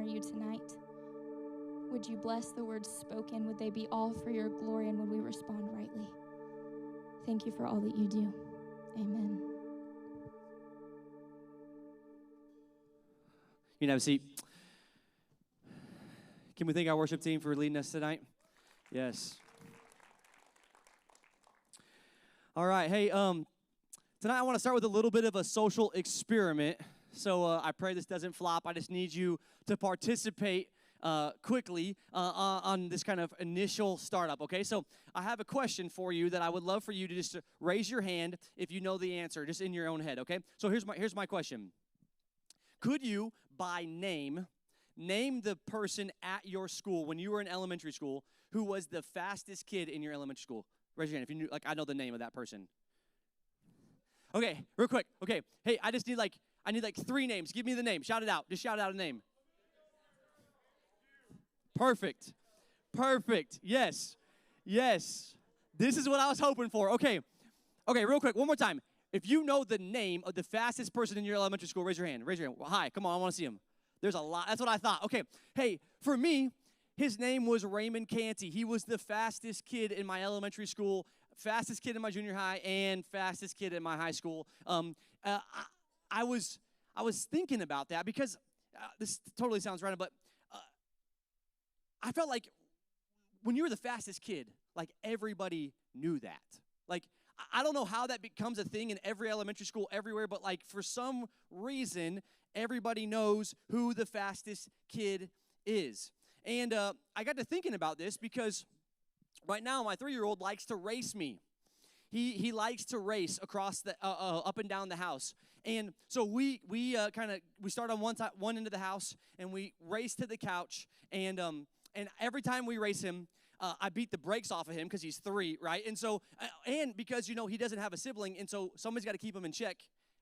you tonight. Would you bless the words spoken? Would they be all for your glory, and would we respond rightly? Thank you for all that you do. Amen. You can have a seat. Can we thank our worship team for leading us tonight? Yes. All right. Hey, tonight I want to start with a little bit of a social experiment. So I pray this doesn't flop. I just need you to participate quickly on this kind of initial startup, okay? So I have a question for you that I would love for you to just raise your hand if you know the answer, just in your own head, okay? So here's my question. Could you, by name the person at your school when you were in elementary school who was the fastest kid in your elementary school? Raise your hand if you knew, like, I know the name of that person. Okay, real quick. Okay, hey, I need 3 names. Give me the name. Shout it out. Just shout out a name. Perfect. Yes. This is what I was hoping for. Okay, real quick. One more time. If you know the name of the fastest person in your elementary school, raise your hand. Well, hi, come on, I want to see him. There's a lot. That's what I thought. Okay, hey, for me, his name was Raymond Canty. He was the fastest kid in my elementary school, fastest kid in my junior high, and fastest kid in my high school. I was thinking about that because this totally sounds random, but I felt like when you were the fastest kid, like everybody knew that. Like, I don't know how that becomes a thing in every elementary school everywhere, but like for some reason, everybody knows who the fastest kid is. And I got to thinking about this because right now my 3-year-old likes to race me. He likes to race across the up and down the house. And so we start on one end of the house and we race to the couch, and every time we race him, I beat the brakes off of him because he's 3, right? And so, and because, he doesn't have a sibling, and so somebody's got to keep him in check,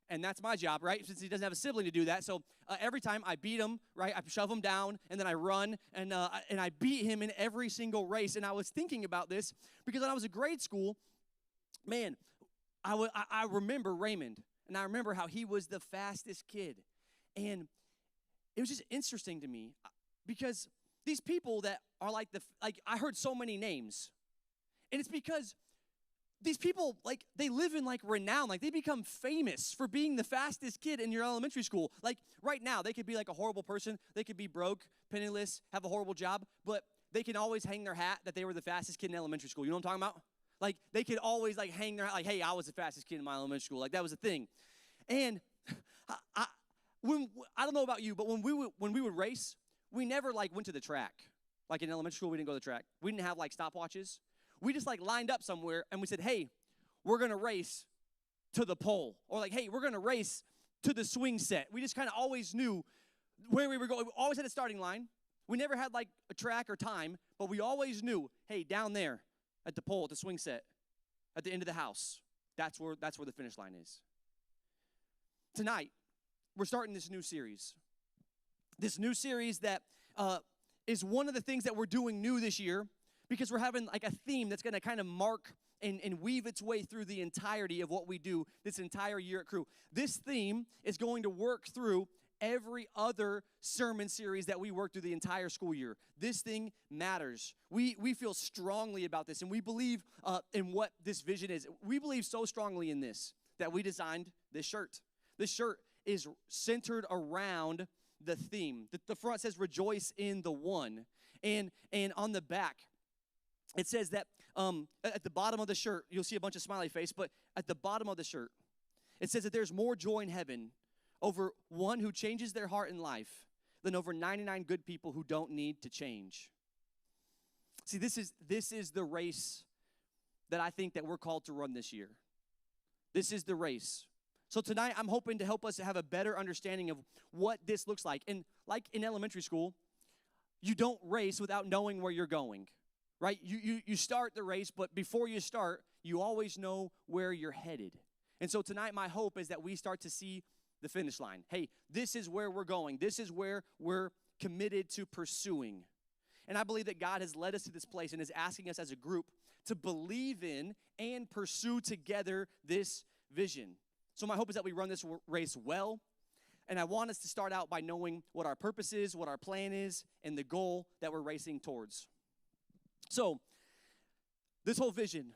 and that's my job, right? Since he doesn't have a sibling to do that. So every time I beat him, right, I shove him down, and then I run, and I beat him in every single race. And I was thinking about this because when I was in grade school, man, I remember Raymond, and I remember how he was the fastest kid. And it was just interesting to me because these people that are like I heard so many names. And it's because these people, like, they live in, like, renown. Like, they become famous for being the fastest kid in your elementary school. Like, right now, they could be, like, a horrible person. They could be broke, penniless, have a horrible job. But they can always hang their hat that they were the fastest kid in elementary school. You know what I'm talking about? Like, they could always, like, hang their hat, like, hey, I was the fastest kid in my elementary school. Like, that was a thing. And I don't know about you, but when we would race, we never, like, went to the track. Like, in elementary school, we didn't go to the track. We didn't have, like, stopwatches. We just, like, lined up somewhere, and we said, hey, we're going to race to the pole. Or, like, hey, we're going to race to the swing set. We just kind of always knew where we were going. We always had a starting line. We never had, like, a track or time, but we always knew, hey, down there at the pole, at the swing set, at the end of the house, that's where the finish line is. Tonight, we're starting this new series. This new series that is one of the things that we're doing new this year because we're having like a theme that's going to kind of mark and weave its way through the entirety of what we do this entire year at Cru. This theme is going to work through every other sermon series that we work through the entire school year. This thing matters. We feel strongly about this, and we believe in what this vision is. We believe so strongly in this that we designed this shirt. This shirt is centered around the theme. The front says rejoice in the one. And on the back, it says that at the bottom of the shirt, you'll see a bunch of smiley face, but at the bottom of the shirt, it says that there's more joy in heaven over one who changes their heart in life than over 99 good people who don't need to change. See, this is the race that I think that we're called to run this year. This is the race. So tonight, I'm hoping to help us to have a better understanding of what this looks like. And like in elementary school, you don't race without knowing where you're going, right? You start the race, but before you start, you always know where you're headed. And so tonight, my hope is that we start to see the finish line. Hey, this is where we're going. This is where we're committed to pursuing. And I believe that God has led us to this place and is asking us as a group to believe in and pursue together this vision. So my hope is that we run this race well, And I want us to start out by knowing what our purpose is, what our plan is, and the goal that we're racing towards. So, this whole vision,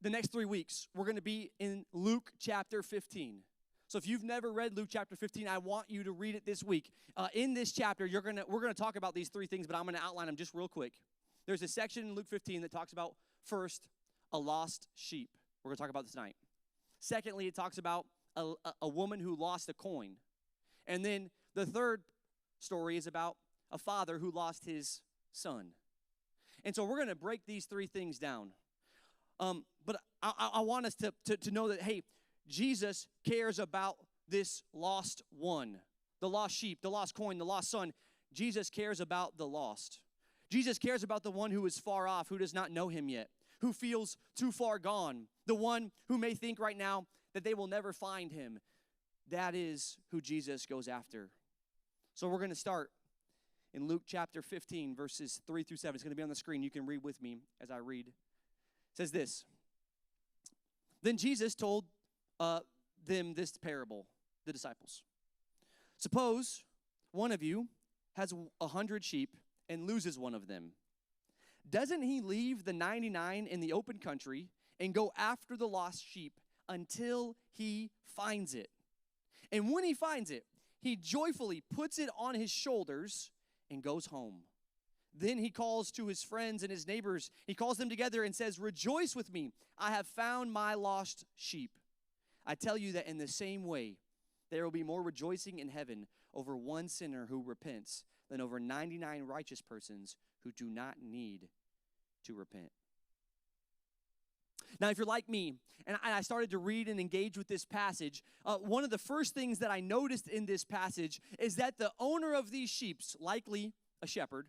the next 3 weeks, we're going to be in Luke chapter 15. So if you've never read Luke chapter 15, I want you to read it this week. In this chapter, we're going to talk about these 3 things, but I'm going to outline them just real quick. There's a section in Luke 15 that talks about, first, a lost sheep. We're going to talk about this tonight. Secondly, it talks about a woman who lost a coin. And then the third story is about a father who lost his son. And so we're going to break these 3 things down. But I want us to know that, hey, Jesus cares about this lost one, the lost sheep, the lost coin, the lost son. Jesus cares about the lost. Jesus cares about the one who is far off, who does not know him yet, who feels too far gone, the one who may think right now that they will never find him. That is who Jesus goes after. So we're going to start in Luke chapter 15, verses 3 through 7. It's going to be on the screen. You can read with me as I read. It says this. Then Jesus told them this parable, the disciples. Suppose one of you has 100 sheep and loses one of them. Doesn't he leave the 99 in the open country and go after the lost sheep until he finds it? And when he finds it, he joyfully puts it on his shoulders and goes home. Then he calls to his friends and his neighbors. He calls them together and says, "Rejoice with me. I have found my lost sheep." I tell you that in the same way, there will be more rejoicing in heaven over one sinner who repents than over 99 righteous persons who do not need to repent. Now, if you're like me, and I started to read and engage with this passage, one of the first things that I noticed in this passage is that the owner of these sheep, likely a shepherd,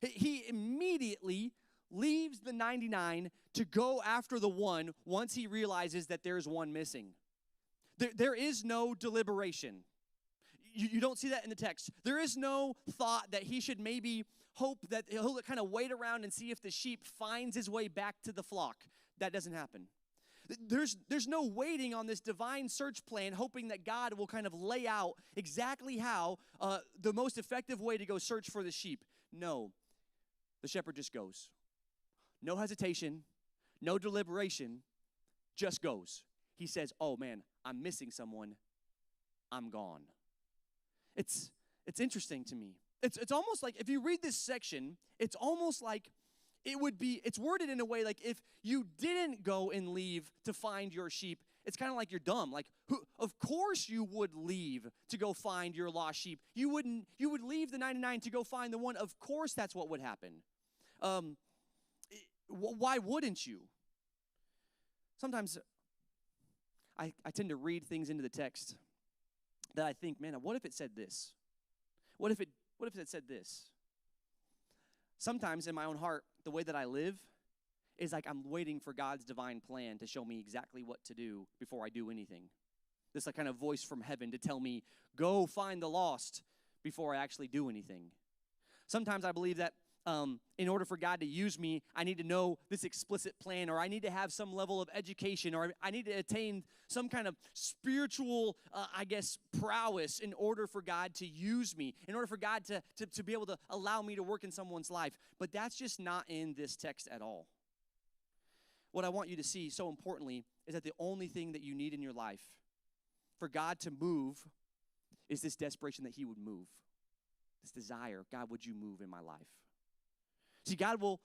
he immediately leaves the 99 to go after the one once he realizes that there's one missing. There is no deliberation. You don't see that in the text. There is no thought that he should maybe hope that he'll kind of wait around and see if the sheep finds his way back to the flock. That doesn't happen. There's no waiting on this divine search plan, hoping that God will kind of lay out exactly how the most effective way to go search for the sheep. No, the shepherd just goes. No hesitation, no deliberation, just goes. He says, "Oh man, I'm missing someone. I'm gone." It's interesting to me. It's almost like if you read this section, it's almost like it's worded in a way like if you didn't go and leave to find your sheep, it's kind of like you're dumb. Like, of course you would leave to go find your lost sheep. You would leave the 99 to go find the one. Of course that's what would happen. Why wouldn't you? Sometimes I tend to read things into the text that I think, man, what if it said this? What if it said this? Sometimes in my own heart, the way that I live is like I'm waiting for God's divine plan to show me exactly what to do before I do anything. This like kind of voice from heaven to tell me, go find the lost before I actually do anything. Sometimes I believe that in order for God to use me, I need to know this explicit plan, or I need to have some level of education, or I need to attain some kind of spiritual, prowess in order for God to use me, in order for God to be able to allow me to work in someone's life. But that's just not in this text at all. What I want you to see, so importantly, is that the only thing that you need in your life for God to move is this desperation that he would move, this desire. God, would you move in my life? See, God will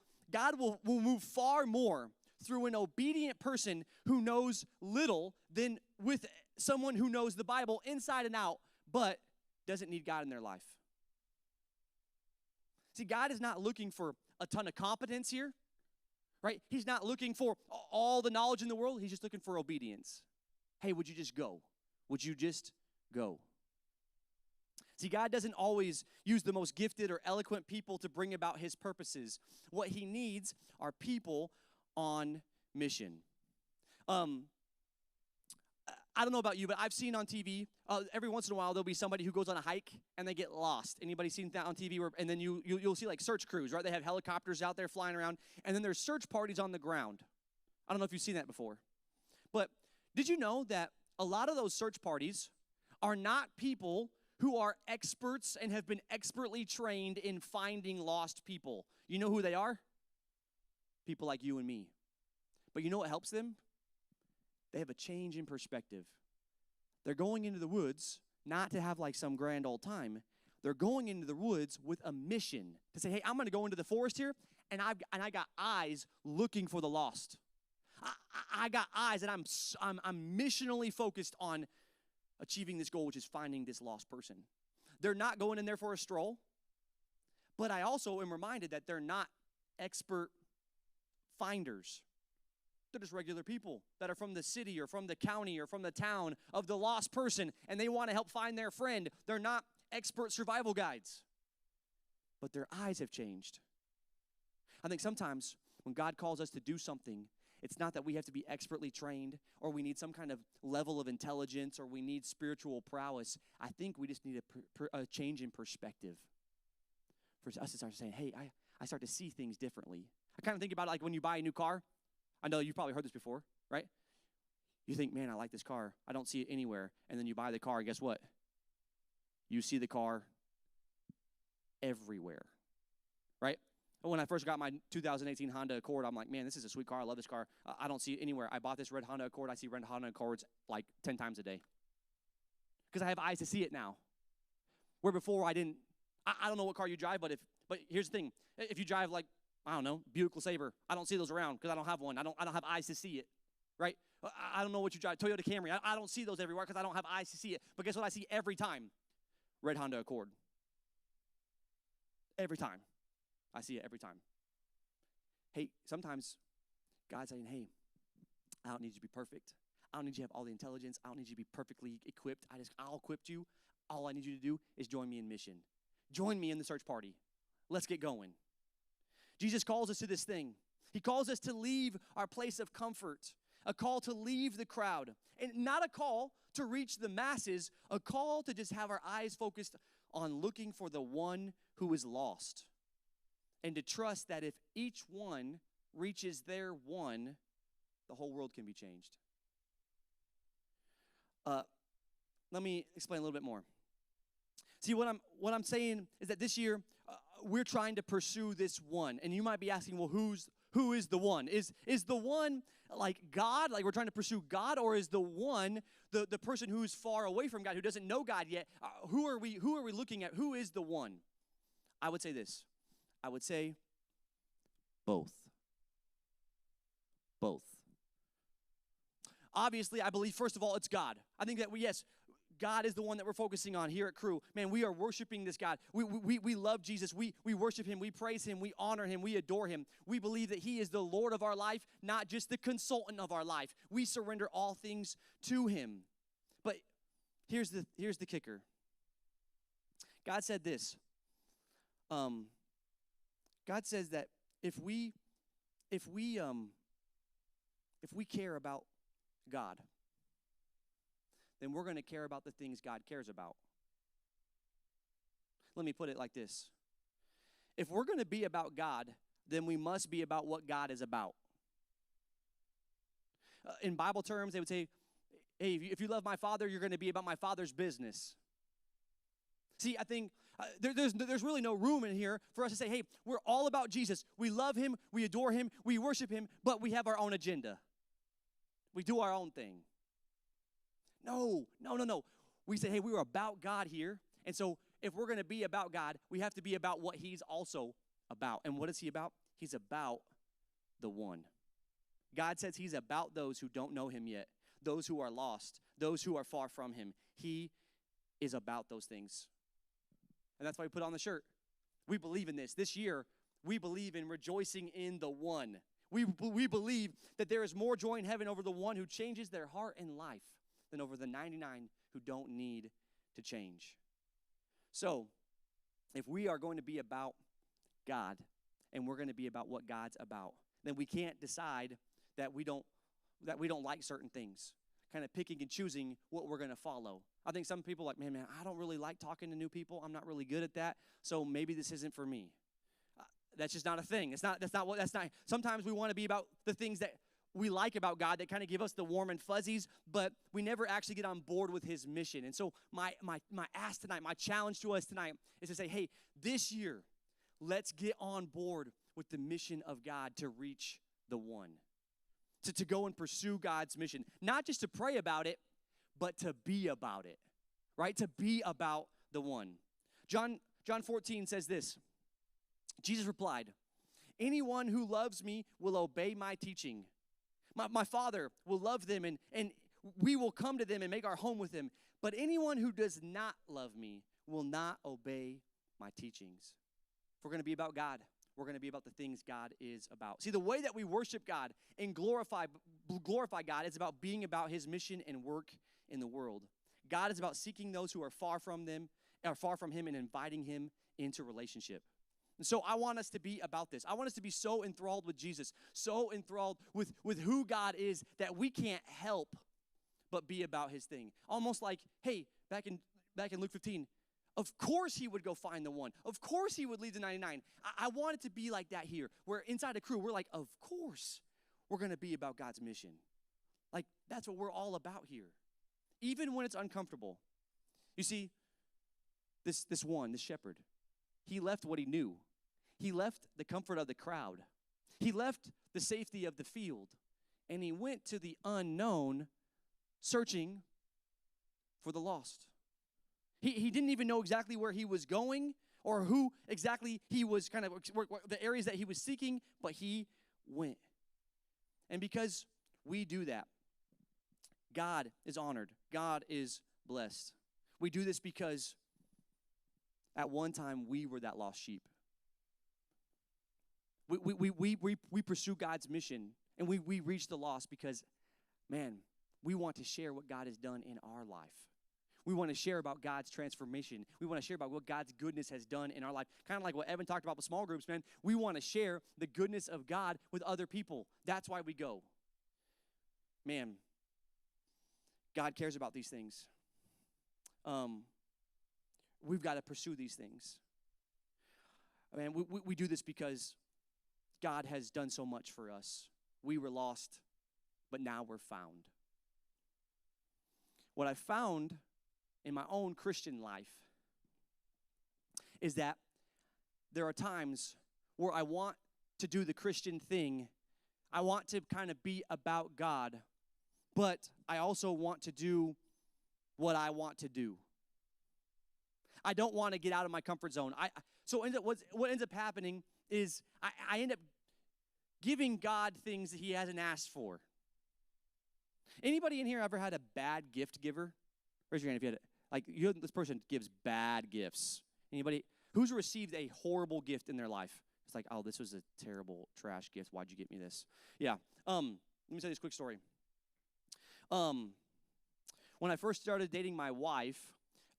move far more through an obedient person who knows little than with someone who knows the Bible inside and out, but doesn't need God in their life. See, God is not looking for a ton of competence here, right? He's not looking for all the knowledge in the world. He's just looking for obedience. Hey, would you just go? Would you just go? See, God doesn't always use the most gifted or eloquent people to bring about his purposes. What he needs are people on mission. I don't know about you, but I've seen on TV, every once in a while, there'll be somebody who goes on a hike and they get lost. Anybody seen that on TV? And then you'll see like search crews, right? They have helicopters out there flying around, and then there's search parties on the ground. I don't know if you've seen that before. But did you know that a lot of those search parties are not people who are experts and have been expertly trained in finding lost people. You know who they are? People like you and me. But you know what helps them? They have a change in perspective. They're going into the woods not to have like some grand old time. They're going into the woods with a mission to say, hey, I'm going to go into the forest here, and I got eyes looking for the lost. I got eyes, and I'm missionally focused on achieving this goal, which is finding this lost person. They're not going in there for a stroll, but I also am reminded that they're not expert finders. They're just regular people that are from the city or from the county or from the town of the lost person, and they want to help find their friend. They're not expert survival guides, but their eyes have changed. I think sometimes when God calls us to do something, it's not that we have to be expertly trained or we need some kind of level of intelligence or we need spiritual prowess. I think we just need a change in perspective. For us to start saying, hey, I start to see things differently. I kind of think about it like when you buy a new car. I know you've probably heard this before, right? You think, man, I like this car. I don't see it anywhere. And then you buy the car, and guess what? You see the car everywhere, right? When I first got my 2018 Honda Accord, I'm like, man, this is a sweet car. I love this car. I don't see it anywhere. I bought this red Honda Accord. I see red Honda Accords like 10 times a day because I have eyes to see it now. Where before I didn't. I don't know what car you drive, but here's the thing. If you drive like, I don't know, Buick LeSabre, I don't see those around because I don't have one. I don't have eyes to see it, right? I don't know what you drive. Toyota Camry, I don't see those everywhere because I don't have eyes to see it. But guess what I see every time? Red Honda Accord. Every time. I see it every time. Hey, sometimes God's saying, hey, I don't need you to be perfect. I don't need you to have all the intelligence. I don't need you to be perfectly equipped. I'll equip you. All I need you to do is join me in mission. Join me in the search party. Let's get going. Jesus calls us to this thing. He calls us to leave our place of comfort, a call to leave the crowd, and not a call to reach the masses, a call to just have our eyes focused on looking for the one who is lost, and to trust that if each one reaches their one, the whole world can be changed. Let me explain a little bit more. See, what I'm saying is that this year, we're trying to pursue this one. And you might be asking, well, who is the one? Is the one like God, like we're trying to pursue God, or is the one the person who's far away from God, who doesn't know God yet? Who are we looking at? Who is the one? I would say this. I would say both. Both. Obviously, I believe, first of all, it's God. I think that God is the one that we're focusing on here at Cru. Man, we are worshiping this God. We love Jesus. We worship him. We praise him. We honor him. We adore him. We believe that he is the Lord of our life, not just the consultant of our life. We surrender all things to him. But here's the kicker. God said this. God says that if we care about God, then we're going to care about the things God cares about. Let me put it like this. If we're going to be about God, then we must be about what God is about. In Bible terms, they would say, hey, if you love my Father, you're going to be about my Father's business. See, I think there's really no room in here for us to say, hey, we're all about Jesus. We love him, we adore him, we worship him, but we have our own agenda. We do our own thing. No. We say, hey, we are about God here. And so if we're going to be about God, we have to be about what he's also about. And what is he about? He's about the one. God says he's about those who don't know him yet, those who are lost, those who are far from him. He is about those things. And that's why we put on the shirt. We believe in this. This year, we believe in rejoicing in the one. We believe that there is more joy in heaven over the one who changes their heart and life than over the 99 who don't need to change. So, if we are going to be about God and we're going to be about what God's about, then we can't decide that we don't like certain things, kind of picking and choosing what we're going to follow. I think some people are like, man, I don't really like talking to new people. I'm not really good at that, so maybe this isn't for me. That's just not a thing. That's not. Sometimes we want to be about the things that we like about God that kind of give us the warm and fuzzies, but we never actually get on board with his mission. And so my ask tonight, my challenge to us tonight is to say, hey, this year, let's get on board with the mission of God to reach the one. To go and pursue God's mission. Not just to pray about it, but to be about it. Right? To be about the one. John 14 says this. Jesus replied, anyone who loves me will obey my teaching. My Father will love them, and we will come to them and make our home with them. But anyone who does not love me will not obey my teachings. If we're going to be about God, we're going to be about the things God is about. See, the way that we worship God and glorify God is about being about his mission and work in the world. God is about seeking those who are far from him and inviting him into relationship. And so I want us to be about this. I want us to be so enthralled with Jesus, so enthralled with who God is that we can't help but be about his thing. Almost like, hey, back in Luke 15, of course he would go find the one. Of course he would leave the 99. I want it to be like that here, where inside a crew, we're like, of course we're going to be about God's mission. Like, that's what we're all about here, even when it's uncomfortable. You see, this shepherd, he left what he knew. He left the comfort of the crowd. He left the safety of the field, and he went to the unknown, searching for the lost. He didn't even know exactly where he was going or who exactly he was kind of, the areas that he was seeking, but he went. And because we do that, God is honored. God is blessed. We do this because at one time we were that lost sheep. We pursue God's mission, and we reach the lost because, man, we want to share what God has done in our life. We want to share about God's transformation. We want to share about what God's goodness has done in our life. Kind of like what Evan talked about with small groups, man. We want to share the goodness of God with other people. That's why we go. Man, God cares about these things. We've got to pursue these things. Man, we do this because God has done so much for us. We were lost, but now we're found. What I found in my own Christian life is that there are times where I want to do the Christian thing. I want to kind of be about God, but I also want to do what I want to do. I don't want to get out of my comfort zone. What ends up happening is I end up giving God things that he hasn't asked for. Anybody in here ever had a bad gift giver? Raise your hand if you had it. This person gives bad gifts. Anybody who's received a horrible gift in their life? It's like, oh, this was a terrible trash gift. Why'd you get me this? Yeah. Let me tell you this quick story. When I first started dating my wife,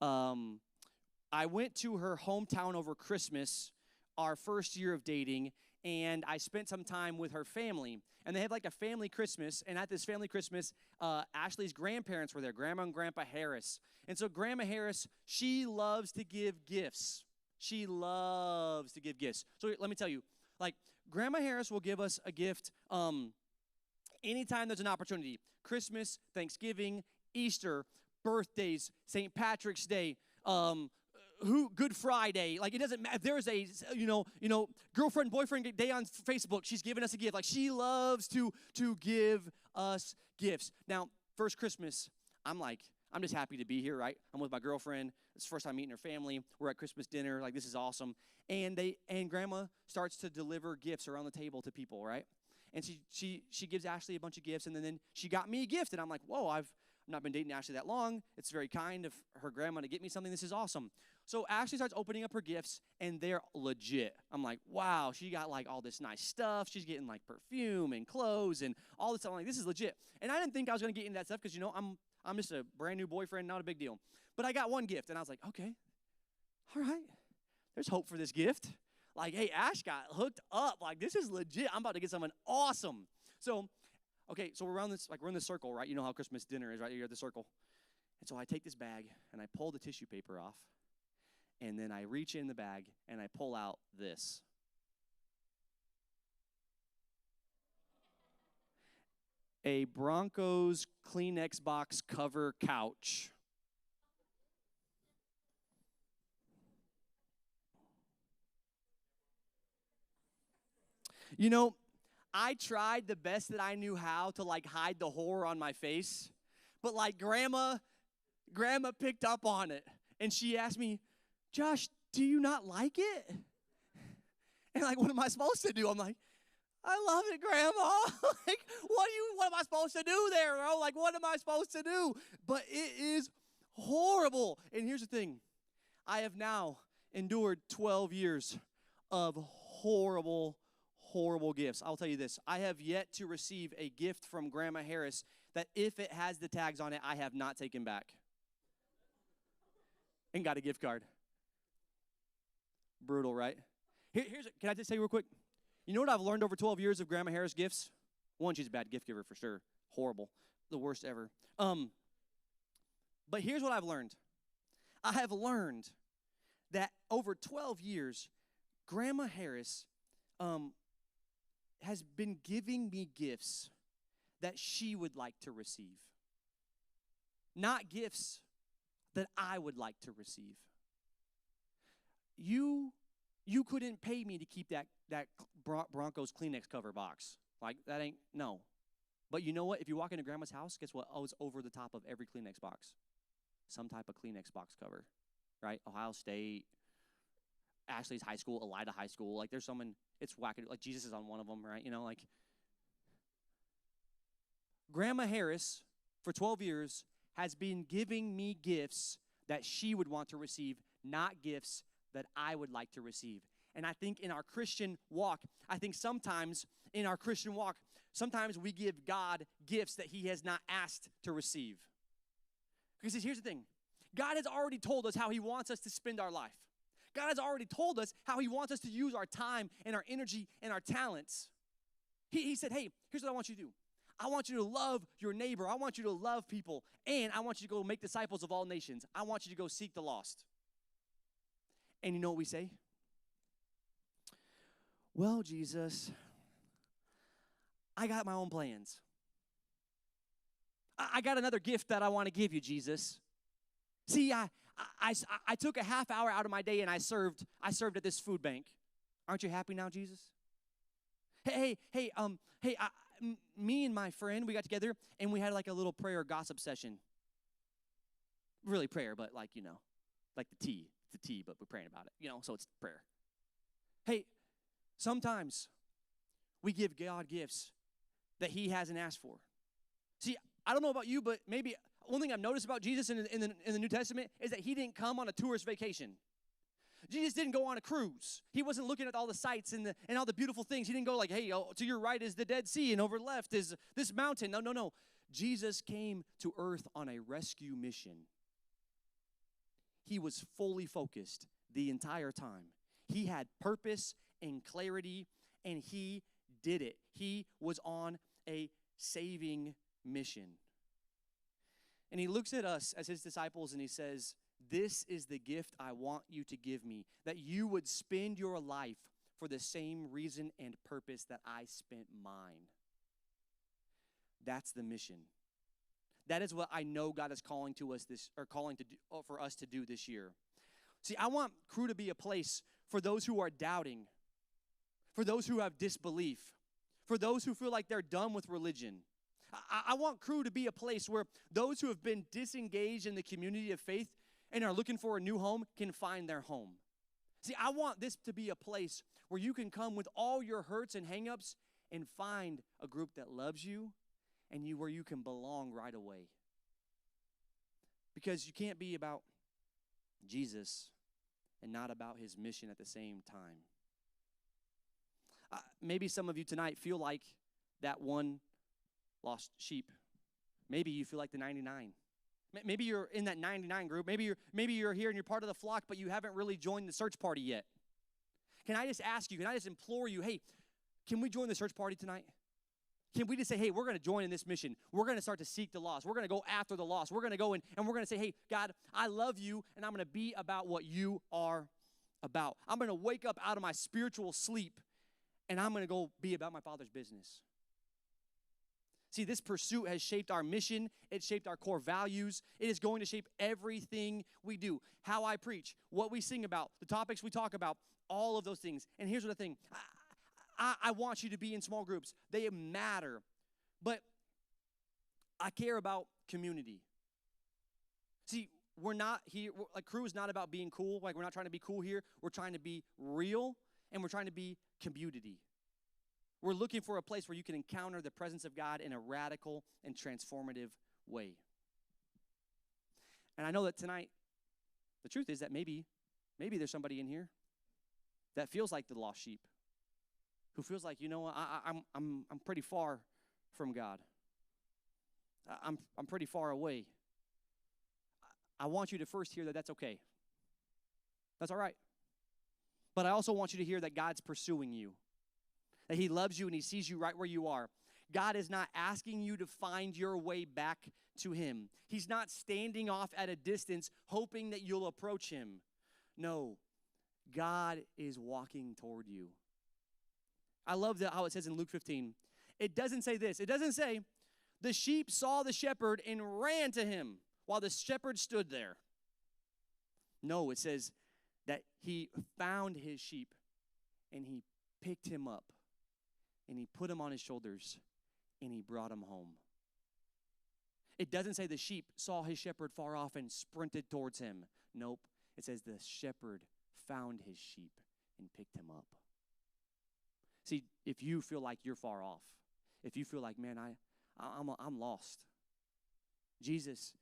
I went to her hometown over Christmas, our first year of dating, and I spent some time with her family. And they had like a family Christmas, and at this family Christmas, Ashley's grandparents were there, Grandma and Grandpa Harris. And so Grandma Harris, she loves to give gifts. She loves to give gifts. So let me tell you, like, Grandma Harris will give us a gift anytime there's an opportunity. Christmas, Thanksgiving, Easter, birthdays, St. Patrick's Day, Good Friday. Like, it doesn't matter. There's a, girlfriend, boyfriend day on Facebook. She's giving us a gift. Like, she loves to give us gifts. Now, first Christmas, I'm just happy to be here, right? I'm with my girlfriend. It's the first time meeting her family. We're at Christmas dinner. Like, this is awesome. And Grandma starts to deliver gifts around the table to people, right? And she gives Ashley a bunch of gifts, and then she got me a gift. And I'm like, whoa, I've not been dating Ashley that long. It's very kind of her grandma to get me something. This is awesome. So Ashley starts opening up her gifts, and they're legit. I'm like, wow, she got like all this nice stuff. She's getting like perfume and clothes and all this stuff. I'm like, this is legit. And I didn't think I was going to get into that stuff because, I'm just a brand new boyfriend, not a big deal. But I got one gift, and I was like, okay, all right. There's hope for this gift. Like, hey, Ash got hooked up. Like, this is legit. I'm about to get something awesome. So, okay, so we're in this circle, right? You know how Christmas dinner is, right? You're at the circle. And so I take this bag, and I pull the tissue paper off, and then I reach in the bag, and I pull out this. A Broncos Kleenex box cover couch. You know, I tried the best that I knew how to like hide the horror on my face, but like grandma picked up on it and she asked me, Josh, do you not like it? And like, what am I supposed to do? I'm like, I love it, Grandma. Like, what am I supposed to do there, bro? Like, what am I supposed to do? But it is horrible. And here's the thing. I have now endured 12 years of horrible gifts. I'll tell you this. I have yet to receive a gift from Grandma Harris that if it has the tags on it, I have not taken back. And got a gift card. Brutal, right? Can I just say real quick? You know what I've learned over 12 years of Grandma Harris gifts? One, she's a bad gift giver for sure. Horrible. The worst ever. But here's what I've learned. I have learned that over 12 years, Grandma Harris has been giving me gifts that she would like to receive. Not gifts that I would like to receive. You couldn't pay me to keep that Broncos Kleenex cover box. Like, that ain't, no. But you know what? If you walk into Grandma's house, guess what? Oh, it's over the top of every Kleenex box. Some type of Kleenex box cover, right? Ohio State, Ashley's high school, Elida High School. Like, there's someone, it's whacking, like Jesus is on one of them, right? You know, like. Grandma Harris, for 12 years, has been giving me gifts that she would want to receive, not gifts that I would like to receive. And I think in our Christian walk, sometimes we give God gifts that he has not asked to receive. Because here's the thing. God has already told us how he wants us to spend our life. God has already told us how he wants us to use our time and our energy and our talents. He said, hey, here's what I want you to do. I want you to love your neighbor. I want you to love people. And I want you to go make disciples of all nations. I want you to go seek the lost. And you know what we say? Well, Jesus, I got my own plans. I got another gift that I want to give you, Jesus. See, I took a half hour out of my day and I served at this food bank. Aren't you happy now, Jesus? Me and my friend, we got together and we had like a little prayer gossip session. Really prayer, but like, you know, like the tea. It's the tea, but we're praying about it, you know, so it's prayer. Hey, sometimes we give God gifts that he hasn't asked for. See, I don't know about you, but maybe one thing I've noticed about Jesus in the New Testament is that he didn't come on a tourist vacation. Jesus didn't go on a cruise. He wasn't looking at all the sights and all the beautiful things. He didn't go like, hey, to your right is the Dead Sea and over left is this mountain. No. Jesus came to earth on a rescue mission. He was fully focused the entire time. He had purpose and clarity, and he did it. He was on a saving mission. And he looks at us as his disciples and he says, this is the gift I want you to give me, that you would spend your life for the same reason and purpose that I spent mine. That's the mission. That is what I know God is calling to us for us to do this year. See, I want Cru to be a place for those who are doubting, for those who have disbelief, for those who feel like they're done with religion. I want Cru to be a place where those who have been disengaged in the community of faith and are looking for a new home can find their home. See, I want this to be a place where you can come with all your hurts and hangups and find a group that loves you and where you can belong right away. Because you can't be about Jesus and not about his mission at the same time. Maybe some of you tonight feel like that one lost sheep. Maybe you feel like the 99. Maybe you're in that 99 group. Maybe you're here and you're part of the flock, but you haven't really joined the search party yet. Can I just ask you, can I just implore you, hey, can we join the search party tonight? Can we just say, hey, we're going to join in this mission. We're going to start to seek the lost. We're going to go after the lost. We're going to go in and we're going to say, hey, God, I love you, and I'm going to be about what you are about. I'm going to wake up out of my spiritual sleep, and I'm going to go be about my Father's business. See, this pursuit has shaped our mission. It shaped our core values. It is going to shape everything we do. How I preach, what we sing about, the topics we talk about, all of those things. And here's what I think. I want you to be in small groups. They matter. But I care about community. See, we're not here, like Crew is not about being cool. Like we're not trying to be cool here. We're trying to be real, and we're trying to be community. We're looking for a place where you can encounter the presence of God in a radical and transformative way. And I know that tonight, the truth is that maybe there's somebody in here that feels like the lost sheep, who feels like, you know what, I'm pretty far from God. I'm pretty far away. I want you to first hear that that's okay. That's all right. But I also want you to hear that God's pursuing you, that he loves you and he sees you right where you are. God is not asking you to find your way back to him. He's not standing off at a distance hoping that you'll approach him. No, God is walking toward you. I love how it says in Luke 15. It doesn't say this. It doesn't say, the sheep saw the shepherd and ran to him while the shepherd stood there. No, it says that he found his sheep and he picked him up and he put him on his shoulders and he brought him home. It doesn't say the sheep saw his shepherd far off and sprinted towards him. Nope. It says the shepherd found his sheep and picked him up. See, if you feel like you're far off, if you feel like, man, I'm lost, Jesus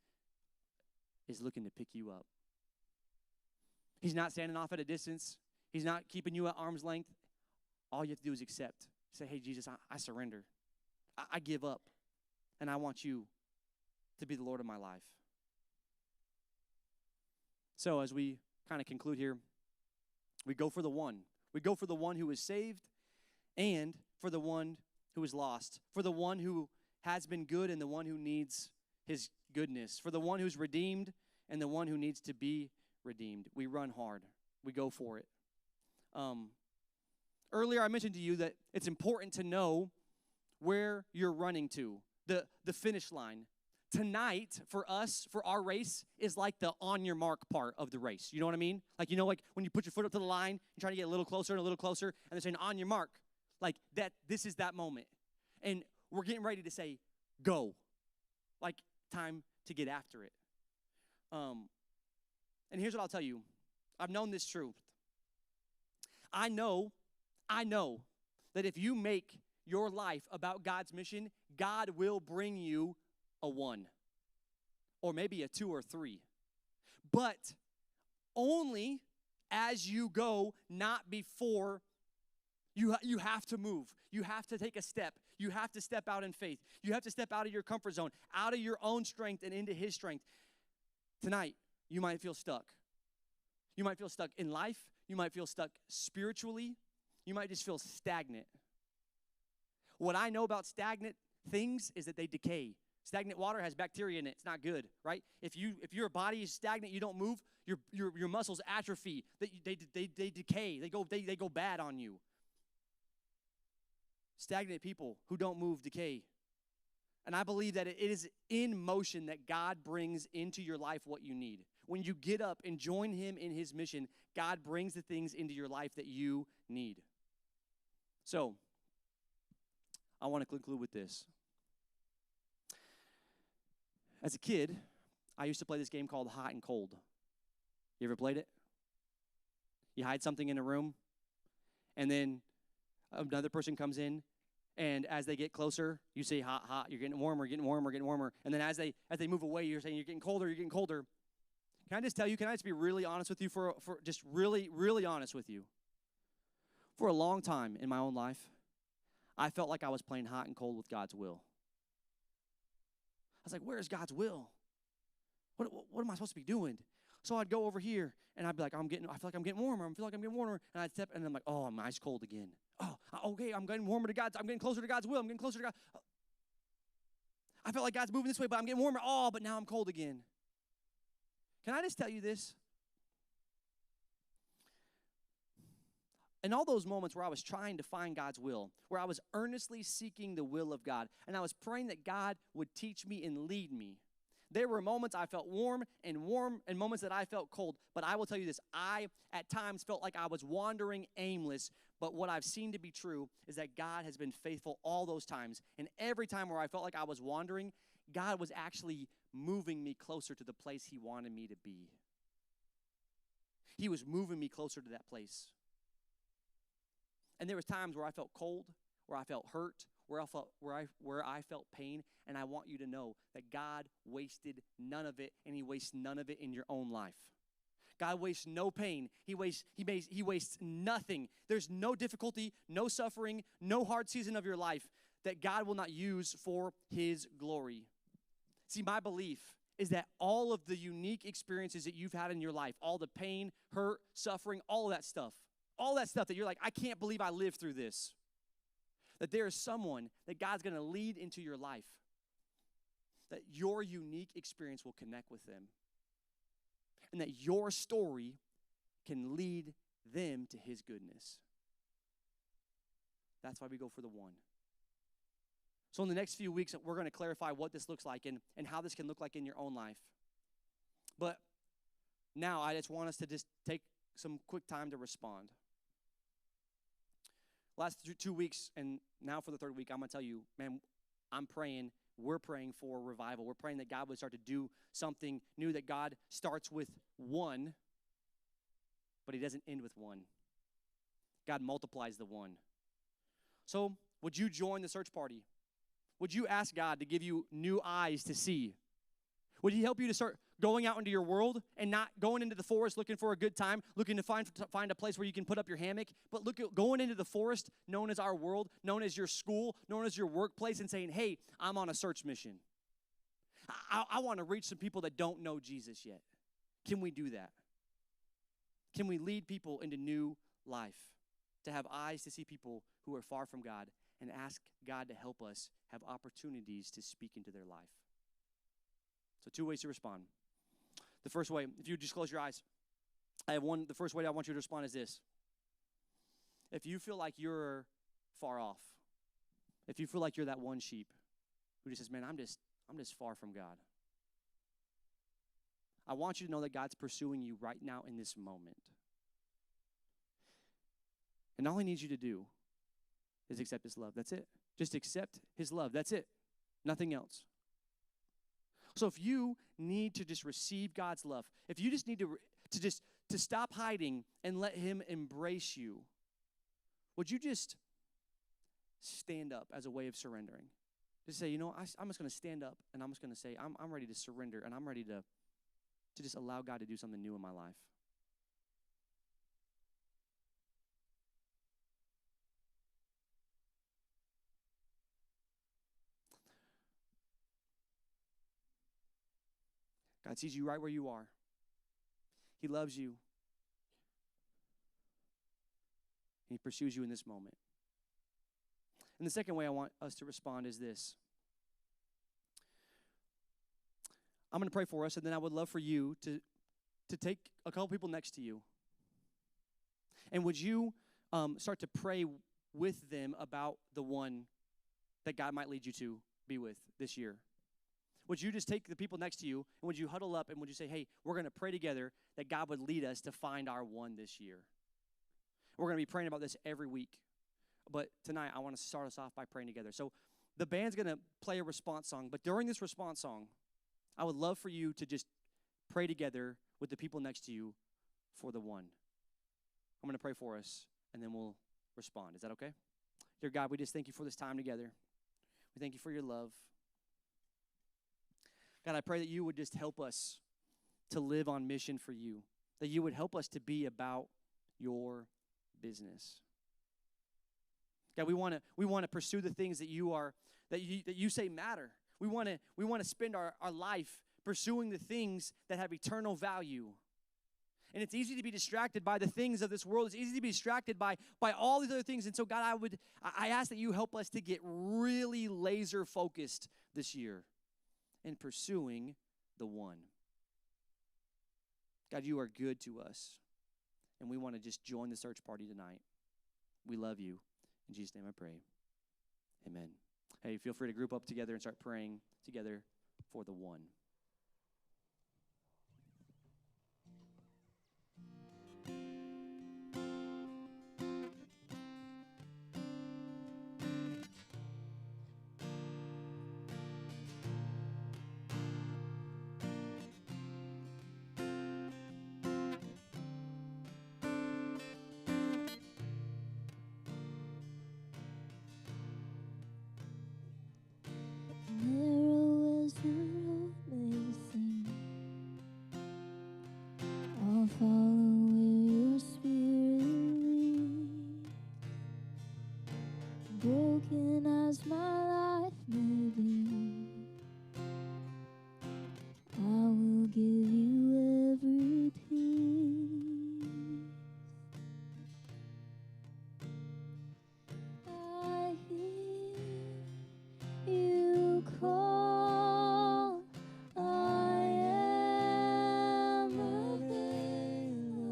is looking to pick you up. He's not standing off at a distance. He's not keeping you at arm's length. All you have to do is accept. Say, hey, Jesus, I surrender. I give up, and I want you to be the Lord of my life. So as we kind of conclude here, we go for the one. We go for the one who is saved and for the one who is lost, for the one who has been good and the one who needs his goodness, for the one who's redeemed and the one who needs to be redeemed. We run hard. We go for it. Earlier I mentioned to you that it's important to know where you're running to, the finish line. Tonight, for us, for our race, is like the on your mark part of the race. You know what I mean? Like, like when you put your foot up to the line, you're trying to get a little closer and a little closer, and they're saying on your mark. Like that, this is that moment. And we're getting ready to say, go. Like, time to get after it. And here's what I'll tell you. I've known this truth. I know that if you make your life about God's mission, God will bring you a 1 or maybe a 2 or 3. But only as you go, not before. You have to move. You have to take a step. You have to step out in faith. You have to step out of your comfort zone, out of your own strength and into his strength. Tonight, you might feel stuck. You might feel stuck in life. You might feel stuck spiritually. You might just feel stagnant. What I know about stagnant things is that they decay. Stagnant water has bacteria in it. It's not good, right? If your body is stagnant, you don't move, your muscles atrophy. They decay. They go bad on you. Stagnant people who don't move decay. And I believe that it is in motion that God brings into your life what you need. When you get up and join him in his mission, God brings the things into your life that you need. So, I want to conclude with this. As a kid, I used to play this game called Hot and Cold. You ever played it? You hide something in a room, and then another person comes in, and as they get closer, you say hot, hot. You're getting warmer, getting warmer, getting warmer. And then as they move away, you're saying you're getting colder, you're getting colder. Can I just tell you, can I just be really honest with you for just really, really honest with you? For a long time in my own life, I felt like I was playing hot and cold with God's will. I was like, where's God's will? What am I supposed to be doing? So I'd go over here, and I'd be like, I feel like I'm getting warmer. I feel like I'm getting warmer. And I'd step, and I'm like, oh, I'm ice cold again. Oh, okay, I'm getting warmer to God's. I'm getting closer to God's will. I'm getting closer to God. I felt like God's moving this way, but I'm getting warmer. Oh, but now I'm cold again. Can I just tell you this? in all those moments where I was trying to find God's will, where I was earnestly seeking the will of God, and I was praying that God would teach me and lead me, there were moments I felt warm and moments that I felt cold. But I will tell you this, I at times felt like I was wandering aimless, but what I've seen to be true is that God has been faithful all those times. And every time where I felt like I was wandering, God was actually moving me closer to the place he wanted me to be. He was moving me closer to that place. And there was times where I felt cold, where I felt hurt, where I felt pain, and I want you to know that God wasted none of it, and he wastes none of it in your own life. God wastes no pain. He wastes nothing. There's no difficulty, no suffering, no hard season of your life that God will not use for his glory. See, my belief is that all of the unique experiences that you've had in your life, all the pain, hurt, suffering, all that stuff that you're like, I can't believe I lived through this, that there is someone that God's going to lead into your life, that your unique experience will connect with them, and that your story can lead them to his goodness. That's why we go for the one. So in the next few weeks, we're going to clarify what this looks like and how this can look like in your own life. But now I just want us to just take some quick time to respond. Last 2 weeks, and now for the third week, I'm going to tell you, man, we're praying for revival. We're praying that God would start to do something new, that God starts with one, but he doesn't end with one. God multiplies the one. So would you join the search party? Would you ask God to give you new eyes to see? Would he help you to start going out into your world and not going into the forest looking for a good time, looking to find a place where you can put up your hammock, but going into the forest known as our world, known as your school, known as your workplace, and saying, hey, I'm on a search mission. I want to reach some people that don't know Jesus yet. Can we do that? Can we lead people into new life, to have eyes to see people who are far from God, and ask God to help us have opportunities to speak into their life? So 2 ways to respond. The first way, if you just close your eyes, the first way I want you to respond is this. If you feel like you're far off, if you feel like you're that one sheep who just says, man, I'm just far from God, I want you to know that God's pursuing you right now in this moment. And all he needs you to do is accept his love. That's it. Just accept his love. That's it. Nothing else. So if you need to just receive God's love, if you just need to stop hiding and let him embrace you, would you just stand up as a way of surrendering? Just say, I'm just going to stand up and I'm just going to say, I'm ready to surrender, and I'm ready to just allow God to do something new in my life. God sees you right where you are. He loves you. He pursues you in this moment. And the second way I want us to respond is this. I'm going to pray for us, and then I would love for you to take a couple people next to you. And would you start to pray with them about the one that God might lead you to be with this year? Would you just take the people next to you, and would you huddle up, and would you say, hey, we're going to pray together that God would lead us to find our one this year? We're going to be praying about this every week. But tonight, I want to start us off by praying together. So the band's going to play a response song, but during this response song, I would love for you to just pray together with the people next to you for the one. I'm going to pray for us, and then we'll respond. Is that okay? Dear God, we just thank you for this time together. We thank you for your love. God, I pray that you would just help us to live on mission for you, that you would help us to be about your business. God, we want to pursue the things that you say matter. We want to spend our life pursuing the things that have eternal value. And it's easy to be distracted by the things of this world. It's easy to be distracted by all these other things. And so, God, I ask that you help us to get really laser focused this year in pursuing the one. God, you are good to us, and we want to just join the search party tonight. We love you. In Jesus' name I pray. Amen. Hey, feel free to group up together and start praying together for the one. Narrow as the road may seem, I'll follow where your spirit leads. Broken as my life may be, I will give you every peace. I hear you call, I am available.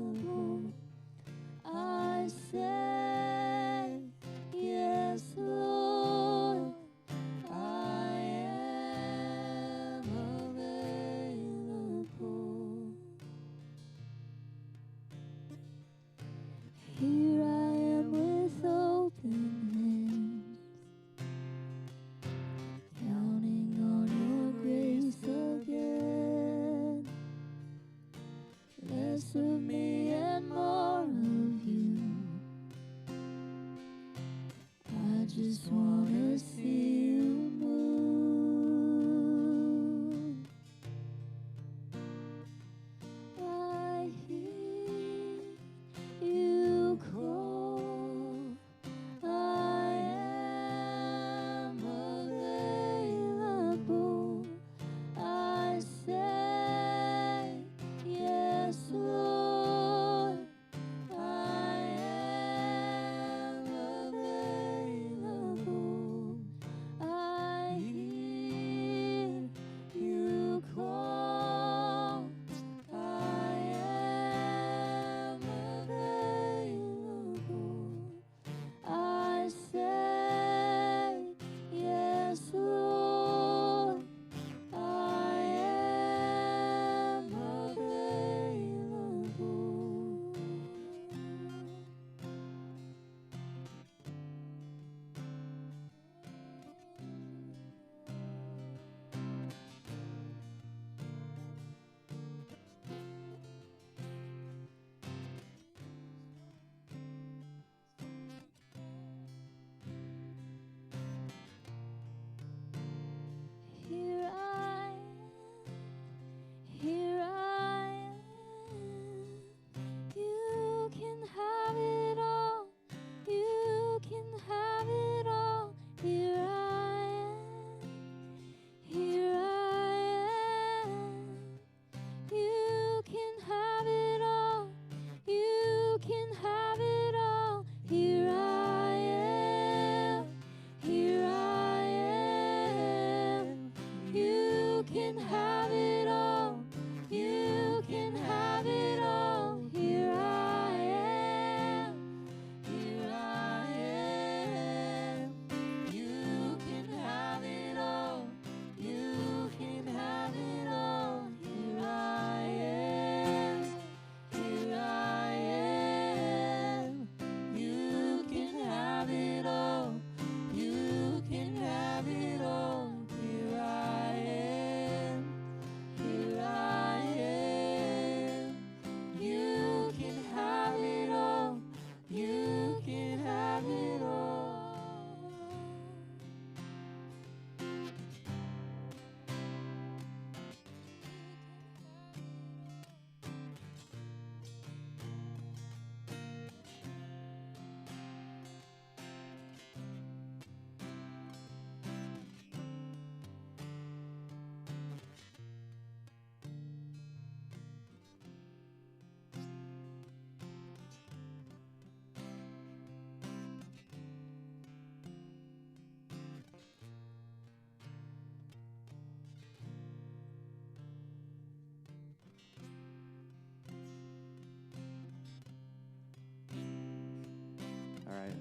I say, yes, Lord, I am available. Here I am with open hands, counting on your grace again. Less of me and more of you. I just wanna see you move. I hear you call, I am available. I say, yes, Lord, I am available.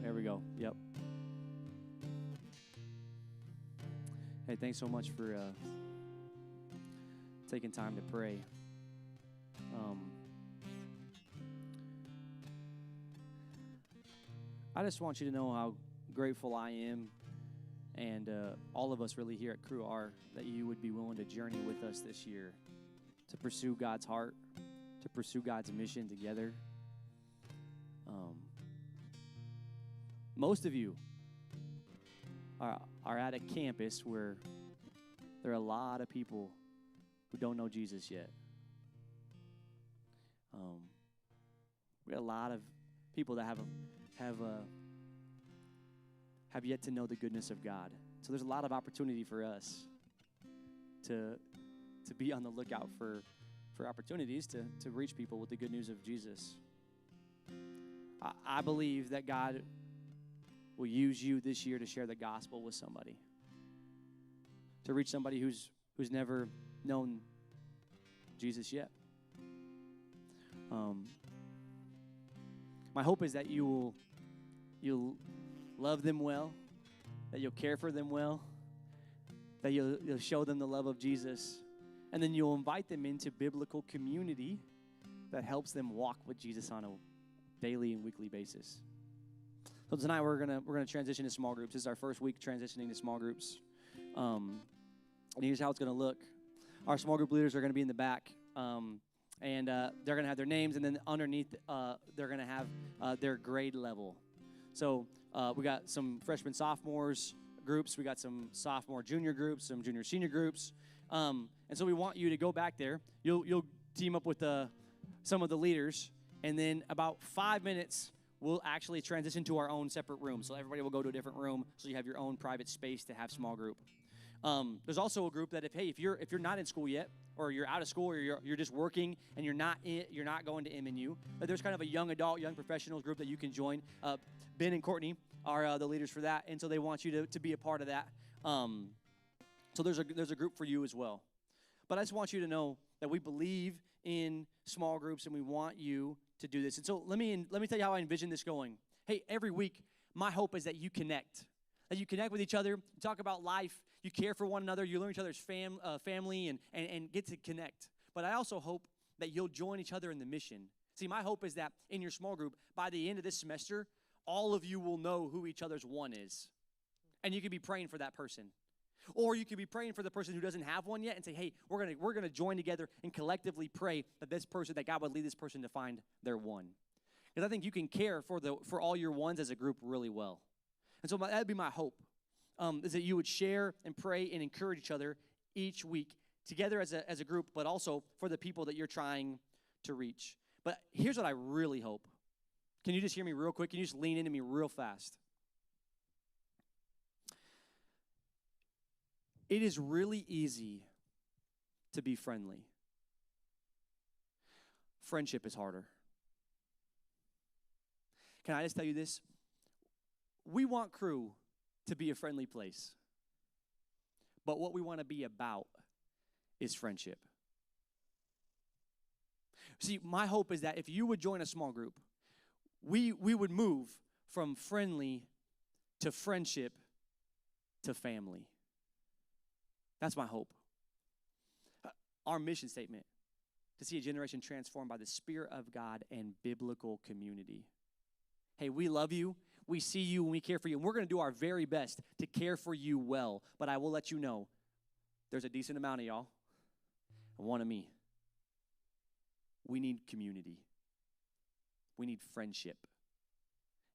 There we go. Yep. Hey, thanks so much for taking time to pray. I just want you to know how grateful I am, and all of us really here at Cru are, that you would be willing to journey with us this year to pursue God's heart, to pursue God's mission together. Most of you are at a campus where there are a lot of people who don't know Jesus yet. We got a lot of people that have yet to know the goodness of God. So there's a lot of opportunity for us to be on the lookout for opportunities to reach people with the good news of Jesus. I believe that God will use you this year to share the gospel with somebody, to reach somebody who's never known Jesus yet. My hope is that you'll love them well, that you'll care for them well, that you'll show them the love of Jesus, and then you'll invite them into biblical community that helps them walk with Jesus on a daily and weekly basis. So tonight we're gonna transition to small groups. This is our first week transitioning to small groups. And here's how it's gonna look. Our small group leaders are gonna be in the back, and they're gonna have their names, and then underneath they're gonna have their grade level. So we got some freshmen, sophomores groups. We got some sophomore, junior groups, some junior, senior groups. And so we want you to go back there. You'll team up with some of the leaders, and then about 5 minutes, we'll actually transition to our own separate room. So everybody will go to a different room, so you have your own private space to have small group. There's also a group that if you're not in school yet, or you're out of school, or you're just working and you're not going to MNU, there's kind of a young adult, young professionals group that you can join. Ben and Courtney are the leaders for that, and so they want you to be a part of that. So there's a group for you as well. But I just want you to know that we believe in small groups, and we want you to do this. And so let me tell you how I envision this going. Hey, every week, my hope is that you connect with each other, you talk about life, you care for one another, you learn each other's family, and get to connect. But I also hope that you'll join each other in the mission. See, my hope is that in your small group, by the end of this semester, all of you will know who each other's one is. And you can be praying for that person. Or you could be praying for the person who doesn't have one yet and say, hey, we're gonna join together and collectively pray that God would lead this person to find their one. Because I think you can care for all your ones as a group really well. And so that'd be my hope, is that you would share and pray and encourage each other each week together as a group, but also for the people that you're trying to reach. But here's what I really hope. Can you just hear me real quick? Can you just lean into me real fast? It is really easy to be friendly. Friendship is harder. Can I just tell you this? We want Cru to be a friendly place. But what we want to be about is friendship. See, my hope is that if you would join a small group, we would move from friendly to friendship to family. That's my hope. Our mission statement, to see a generation transformed by the Spirit of God and biblical community. Hey, we love you, we see you, and we care for you, and we're going to do our very best to care for you well. But I will let you know, there's a decent amount of y'all, and one of me. We need community. We need friendship.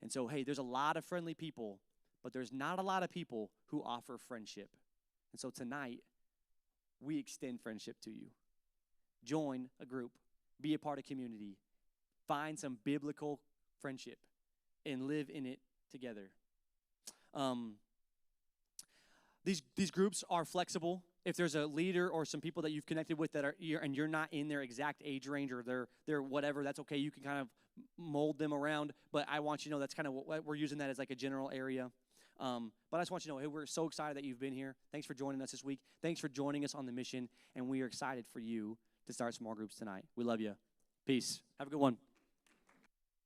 And so, hey, there's a lot of friendly people, but there's not a lot of people who offer friendship. And so tonight, we extend friendship to you. Join a group, be a part of community, find some biblical friendship, and live in it together. These groups are flexible. If there's a leader or some people that you've connected with and you're not in their exact age range or they're whatever, that's okay. You can kind of mold them around. But I want you to know that's kind of what we're using that as like a general area. But I just want you to know, hey, we're so excited that you've been here. Thanks for joining us this week. Thanks for joining us on the mission. And we are excited for you to start small groups tonight. We love you. Peace. Have a good one.